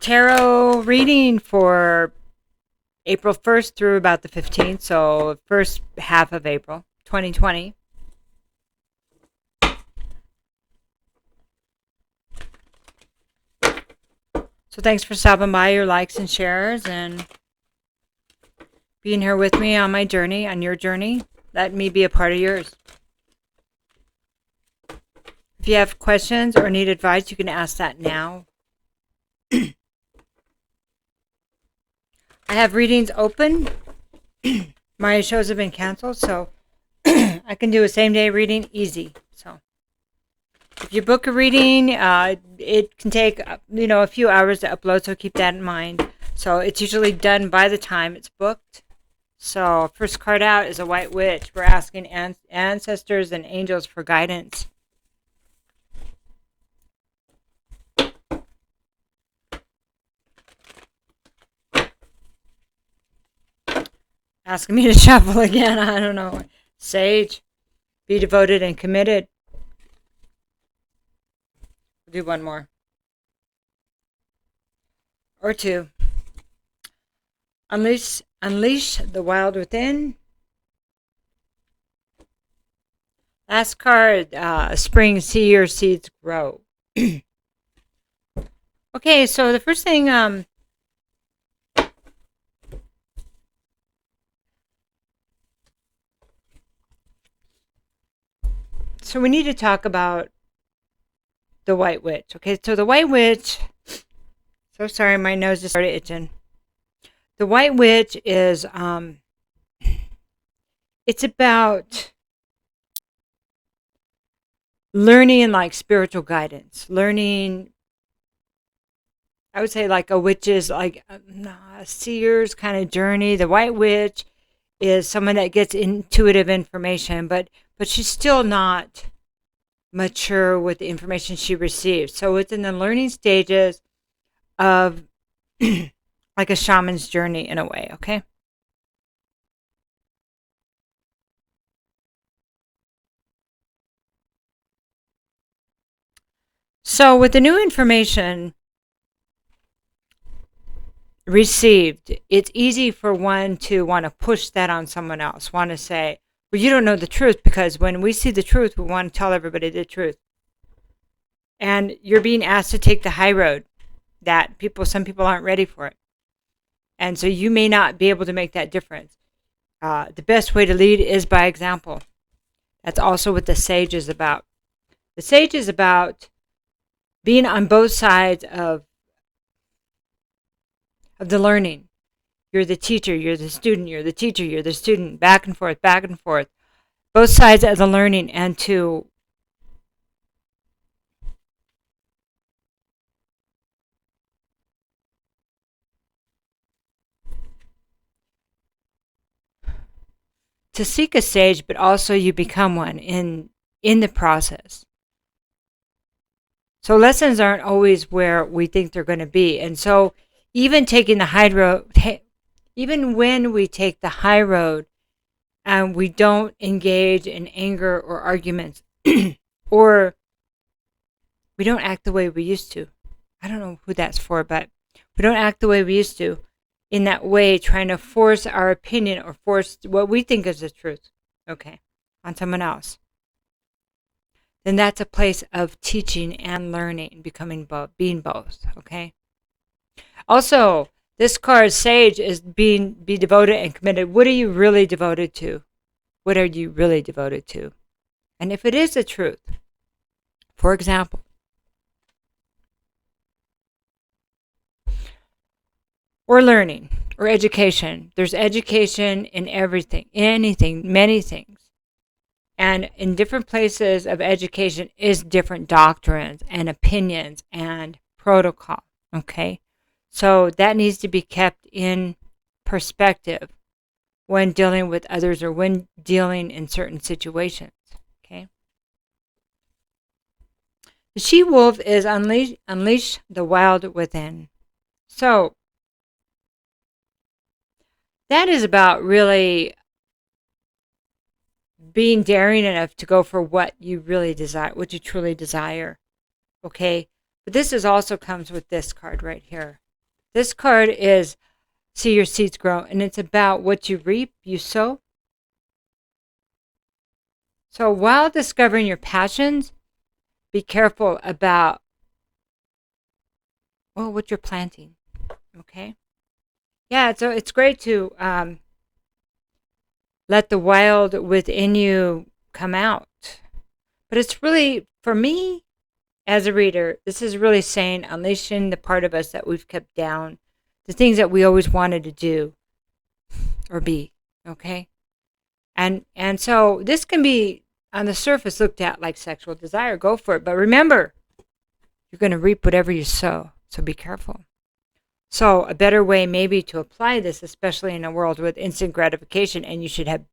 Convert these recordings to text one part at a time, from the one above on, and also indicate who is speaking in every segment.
Speaker 1: tarot reading for April 1st through about the 15th, so first half of April 2020. So thanks for stopping by, your likes and shares, and being here with me on my journey, on your journey. Let me be a part of yours. If you have questions or need advice, you can ask that now. I have readings open. My shows have been canceled, so I can do a same-day reading easy. So if you book a reading, it can take a few hours to upload, so keep that in mind. So it's usually done by the time it's booked. So first card out is a White Witch. We're asking ancestors and angels for guidance. Asking me to shuffle again. I don't know. Sage. Be devoted and committed. We'll do one more. Or two. Unleash the wild within. Last card. Spring, see your seeds grow. Okay, so the first thing... So we need to talk about the White Witch. Okay, so the White Witch... So sorry, my nose just started itching. The White Witch is... it's about learning like spiritual guidance. Learning... I would say like a witch's, like a seer's kind of journey. The White Witch is someone that gets intuitive information, but she's still not mature with the information she receives. So it's in the learning stages of like a shaman's journey in a way, okay? So with the new information received, it's easy for one to want to push that on someone else, want to say, well, you don't know the truth, because when we see the truth, we want to tell everybody the truth. And you're being asked to take the high road that some people aren't ready for it. And so you may not be able to make that difference. The best way to lead is by example. That's also what the Sage is about. The Sage is about being on both sides of the learning. You're the teacher, you're the student, you're the teacher, you're the student, back and forth, both sides of the learning, and to seek a sage, but also you become one in the process. So lessons aren't always where we think they're going to be. And so even taking the high road, even when we take the high road and we don't engage in anger or arguments, or we don't act the way we used to. I don't know who that's for, but we don't act the way we used to, in that way, trying to force our opinion or force what we think is the truth, okay, on someone else. Then that's a place of teaching and learning, being both, okay? Also, this card, Sage, is be devoted and committed. What are you really devoted to? What are you really devoted to? And if it is the truth, for example, or learning, or education. There's education in everything, anything, many things. And in different places of education is different doctrines and opinions and protocol, okay? So that needs to be kept in perspective when dealing with others or when dealing in certain situations, okay? The she-wolf is unleash the wild within. So that is about really being daring enough to go for what you really desire, what you truly desire, okay? But this also comes with this card right here. This card is see your seeds grow, and it's about what you reap, you sow. So while discovering your passions, be careful about what you're planting. Okay. Yeah, so it's great to let the wild within you come out. But it's really, for me as a reader, this is really saying unleashing the part of us that we've kept down, the things that we always wanted to do or be. Okay. And so this can be on the surface looked at like sexual desire. Go for it. But remember, you're going to reap whatever you sow. So be careful. So a better way maybe to apply this, especially in a world with instant gratification, and you should have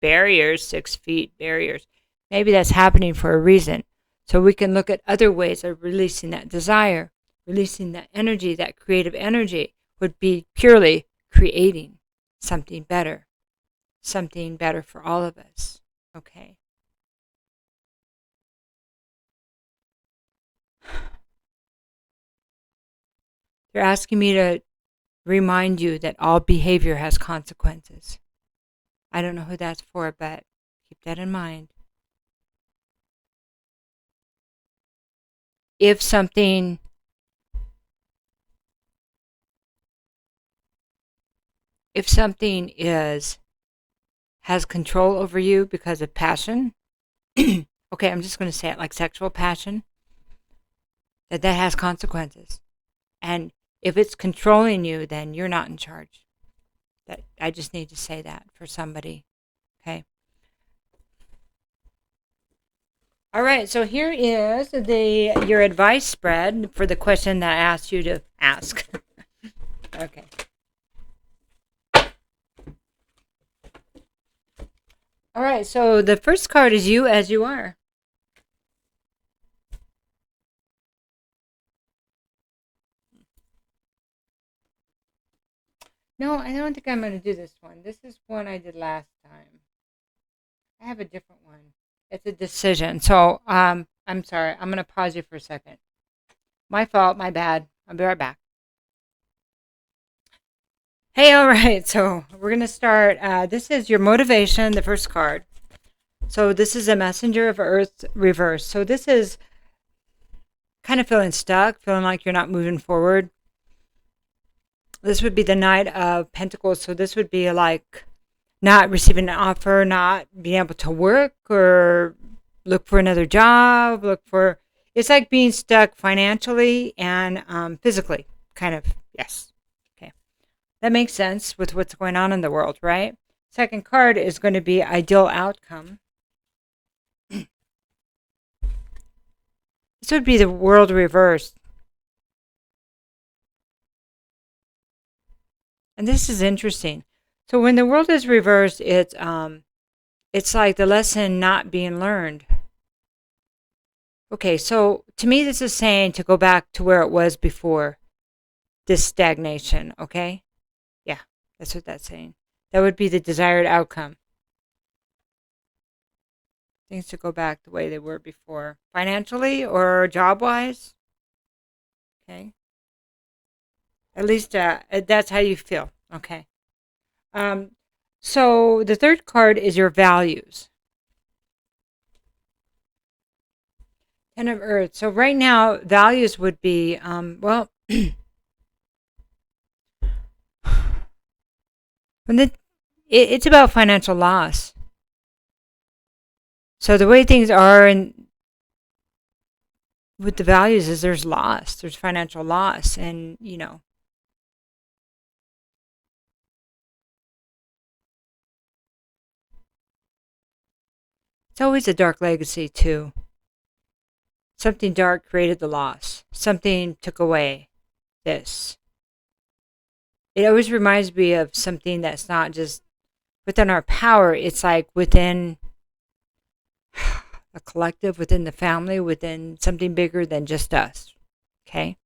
Speaker 1: barriers, 6 feet barriers. Maybe that's happening for a reason. So we can look at other ways of releasing that desire, releasing that energy, that creative energy would be purely creating something better for all of us. Okay. They're asking me to remind you that all behavior has consequences. I don't know who that's for, but keep that in mind. If something has control over you because of passion, okay, I'm just going to say it like sexual passion, that has consequences. And if it's controlling you, then you're not in charge. That I just need to say that for somebody. Okay. All right, so here is your advice spread for the question that I asked you to ask. Okay. All right, so the first card is you as you are. No, I don't think I'm going to do this one. This is one I did last time. I have a different one. It's a decision. So I'm sorry. I'm going to pause you for a second. My fault. My bad. I'll be right back. Hey, all right. So we're going to start. This is your motivation, the first card. So this is a messenger of Earth reverse. So this is kind of feeling stuck, feeling like you're not moving forward. This would be the Knight of Pentacles. So this would be like not receiving an offer, not being able to work or look for another job, it's like being stuck financially and physically, kind of. Yes. Okay. That makes sense with what's going on in the world, right? Second card is going to be ideal outcome. This would be the world reversed. And this is interesting. So when the world is reversed, it's like the lesson not being learned. Okay, so to me, this is saying to go back to where it was before this stagnation, okay? Yeah, that's what that's saying. That would be the desired outcome. Things to go back the way they were before, financially or job-wise. Okay. At least that's how you feel. Okay. So the third card is your values. Ten of Earth. So right now, values would be, it's about financial loss. So the way things are with the values is there's loss, there's financial loss, and it's always a dark legacy too. Something dark created the loss. Something took away this. It always reminds me of something that's not just within our power. It's like within a collective, within the family, within something bigger than just us. Okay?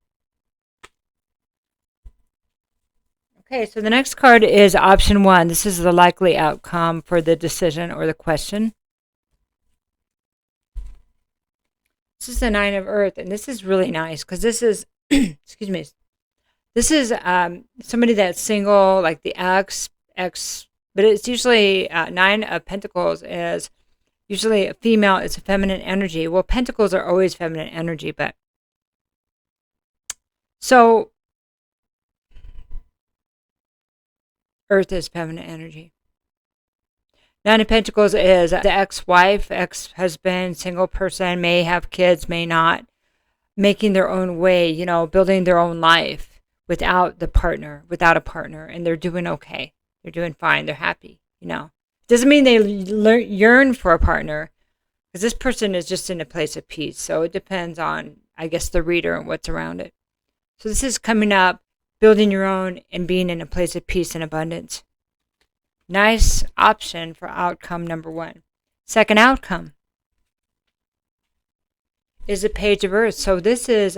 Speaker 1: Okay, so the next card is option 1. This is the likely outcome for the decision or the question. This is the Nine of Earth, and this is really nice because this is, excuse me, This is somebody that's single, like the X, but it's usually Nine of Pentacles is usually a female. It's a feminine energy. Well, Pentacles are always feminine energy, but so Earth is feminine energy. Nine of Pentacles is the ex-wife, ex-husband, single person, may have kids, may not, making their own way, building their own life without a partner, and they're doing okay. They're doing fine. They're happy, Doesn't mean they yearn for a partner, because this person is just in a place of peace. So it depends on, I guess, the reader and what's around it. So this is coming up, building your own and being in a place of peace and abundance. Nice option for outcome number 1. Second outcome is the Page of Earth. So this is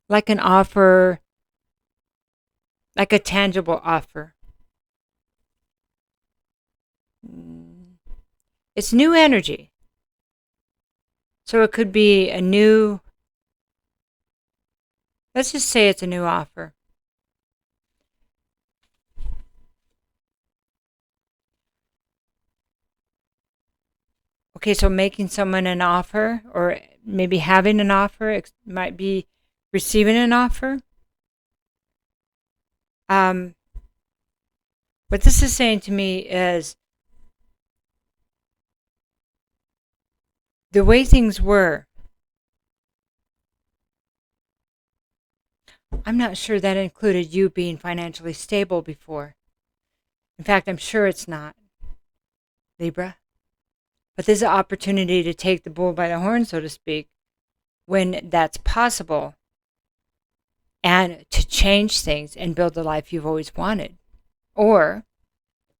Speaker 1: like an offer, like a tangible offer. It's new energy. So it could be let's just say it's a new offer. Okay, so making someone an offer, or maybe having an offer, it might be receiving an offer. What this is saying to me is the way things were. I'm not sure that included you being financially stable before. In fact, I'm sure it's not, Libra. But there's an opportunity to take the bull by the horn, so to speak, when that's possible, and to change things and build the life you've always wanted. Or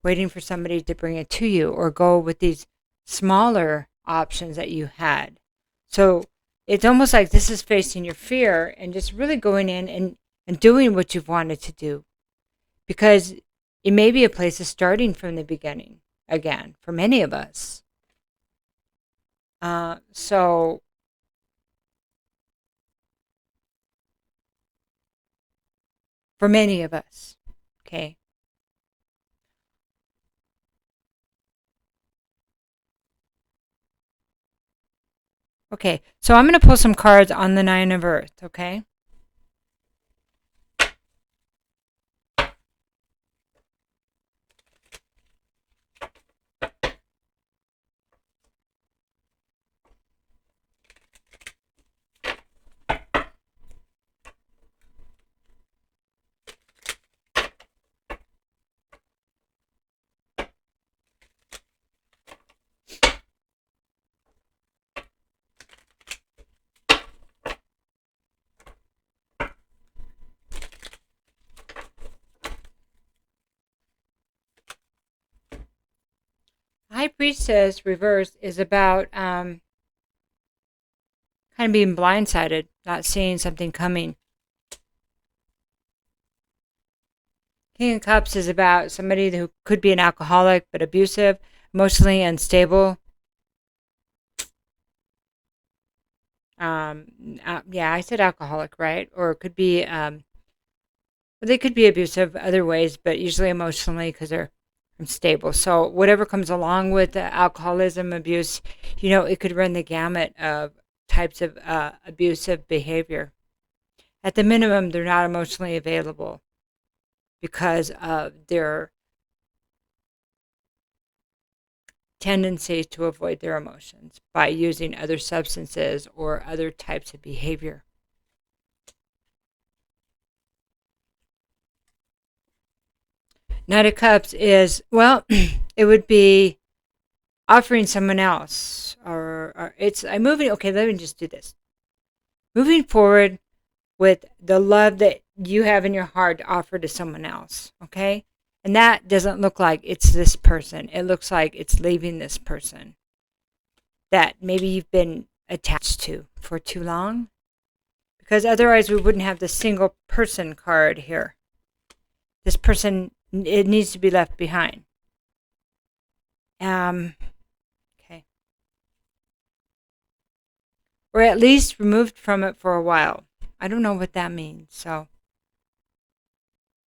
Speaker 1: waiting for somebody to bring it to you, or go with these smaller options that you had. So it's almost like this is facing your fear and just really going in and doing what you've wanted to do. Because it may be a place of starting from the beginning again for many of us. So for many of us, okay. Okay, so I'm going to pull some cards on the Nine of Earth, okay? High Priestess reverse is about kind of being blindsided, not seeing something coming. King of Cups is about somebody who could be an alcoholic but abusive, emotionally unstable. Yeah, I said alcoholic, right? Or it could be, they could be abusive other ways, but usually emotionally because they're unstable. So whatever comes along with the alcoholism, abuse, it could run the gamut of types of abusive behavior. At the minimum, they're not emotionally available because of their tendency to avoid their emotions by using other substances or other types of behavior. Knight of Cups is, well, it would be offering someone else, or I'm moving. Okay, let me just do this. Moving forward with the love that you have in your heart to offer to someone else, okay? And that doesn't look like it's this person. It looks like it's leaving this person that maybe you've been attached to for too long. Because otherwise we wouldn't have the single person card here. This person, it needs to be left behind. Okay. or at least removed from it for a while. I don't know what that means. So,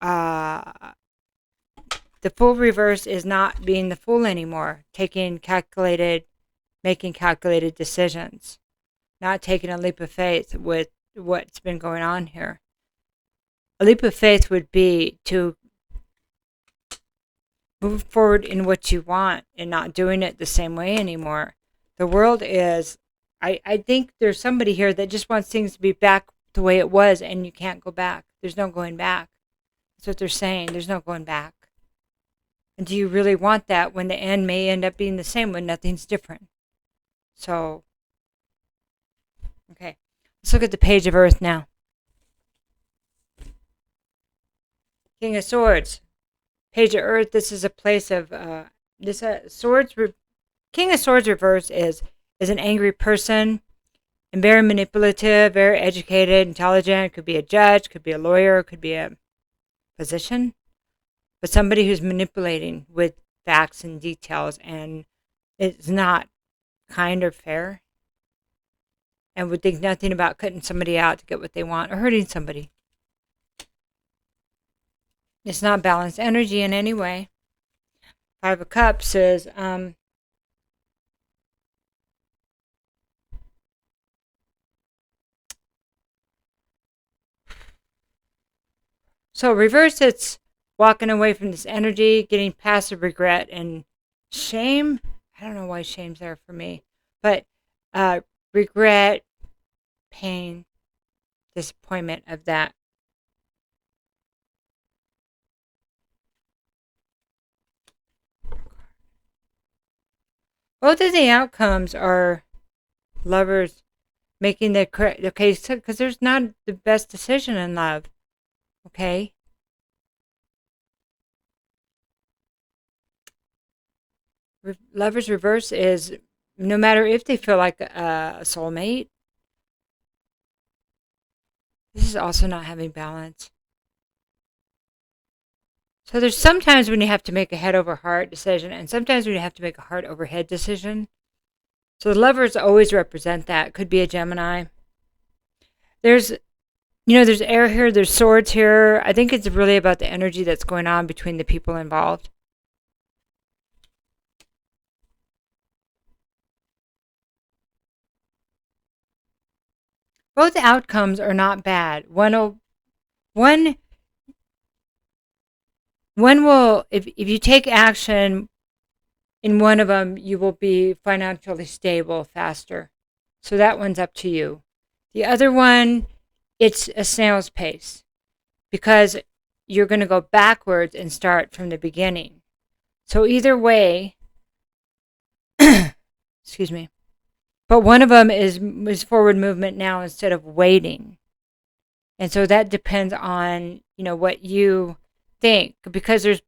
Speaker 1: the Fool reverse is not being the fool anymore, making calculated decisions, not taking a leap of faith with what's been going on here. A leap of faith would be to move forward in what you want and not doing it the same way anymore. The world is, I think there's somebody here that just wants things to be back the way it was, and you can't go back. There's no going back. That's what they're saying. There's no going back. And do you really want that when the end may end up being the same when nothing's different? So, okay. Let's look at the Page of Earth now. King of Swords. Page of Earth, this is a place of, King of Swords reverse is an angry person and very manipulative, very educated, intelligent. Could be a judge, could be a lawyer, could be a physician. But somebody who's manipulating with facts and details, and it's not kind or fair, and would think nothing about cutting somebody out to get what they want or hurting somebody. It's not balanced energy in any way. Five of Cups is so reverse, it's walking away from this energy, getting passive regret and shame. I don't know why shame's there for me, but regret, pain, disappointment of that. Both of the outcomes are lovers making the correct, okay, because there's not the best decision in love, okay? Lovers reverse is no matter if they feel like a soulmate, this is also not having balance. So there's sometimes when you have to make a head over heart decision, and sometimes when you have to make a heart over head decision. So the lovers always represent that. Could be a Gemini. There's air here, there's swords here. I think it's really about the energy that's going on between the people involved. Both outcomes are not bad. One will, if you take action in one of them, you will be financially stable faster. So that one's up to you. The other one, it's a snail's pace because you're going to go backwards and start from the beginning. So either way, excuse me, but one of them is forward movement now instead of waiting. And so that depends on, what you think, because there's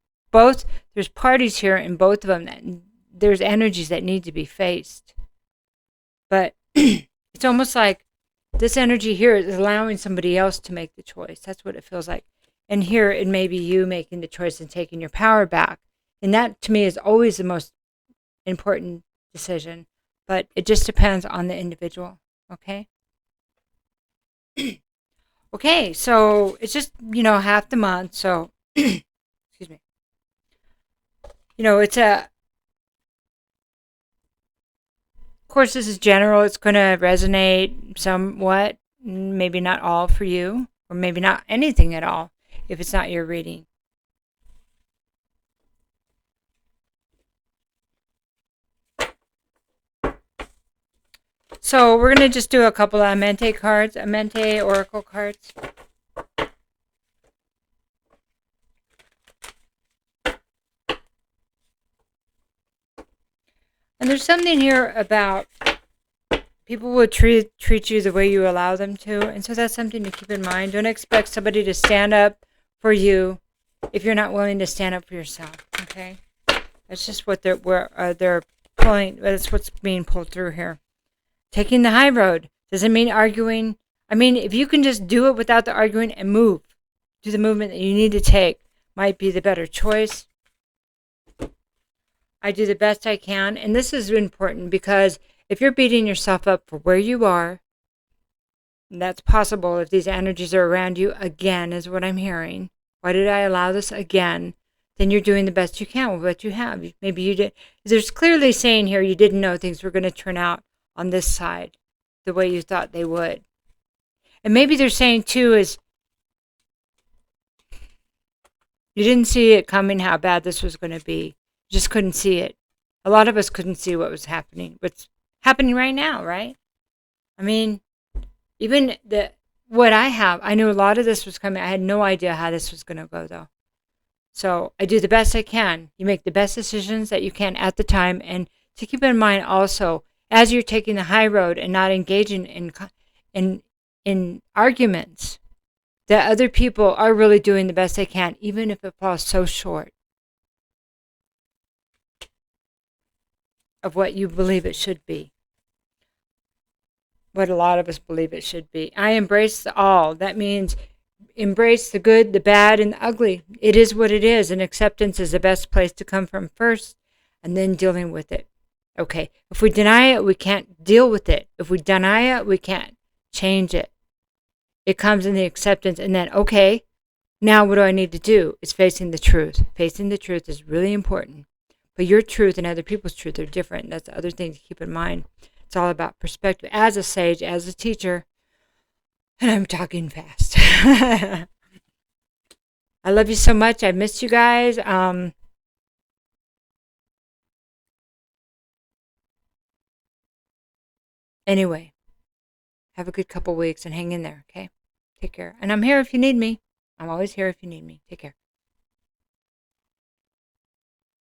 Speaker 1: parties here in both of them that there's energies that need to be faced. But it's almost like this energy here is allowing somebody else to make the choice. That's what it feels like. And here it may be you making the choice and taking your power back. And that to me is always the most important decision. But it just depends on the individual. Okay? Okay, so it's just, half the month. So, excuse me. It's of course, this is general. It's going to resonate somewhat, maybe not all for you, or maybe not anything at all if it's not your reading. So we're going to just do a couple of Amente cards, Amente Oracle cards. And there's something here about people will treat you the way you allow them to. And so that's something to keep in mind. Don't expect somebody to stand up for you if you're not willing to stand up for yourself. Okay? That's just what they're pulling. That's what's being pulled through here. Taking the high road doesn't mean arguing. I mean, if you can just do it without the arguing and move, do the movement that you need to take, might be the better choice. I do the best I can. And this is important because if you're beating yourself up for where you are And that's possible if these energies are around you again, is what I'm hearing. Why did I allow this again? Then you're doing the best you can with what you have. Maybe you did. There's clearly saying here you didn't know things were going to turn out on this side the way you thought they would. And maybe they're saying too is you didn't see it coming how bad this was going to be. You just couldn't see it. A lot of us couldn't see what was happening. What's happening right now, right? I mean, even what I knew a lot of this was coming. I had no idea how this was going to go though. So I do the best I can. You make the best decisions that you can at the time, and to keep in mind also, as you're taking the high road and not engaging in arguments, that other people are really doing the best they can, even if it falls so short of what you believe it should be. What a lot of us believe it should be. I embrace all. That means embrace the good, the bad, and the ugly. It is what it is, and acceptance is the best place to come from first, and then dealing with it. Okay, if we deny it, we can't deal with it. If we deny it, we can't change it. It comes in the acceptance, and then, okay, now what do I need to do? It's facing the truth. Facing the truth is really important. But your truth and other people's truth are different. That's the other thing to keep in mind. It's all about perspective. As a sage, as a teacher, and I'm talking fast. I love you so much. I missed you guys. Anyway, have a good couple weeks and hang in there, okay? Take care. And I'm here if you need me. I'm always here if you need me. Take care.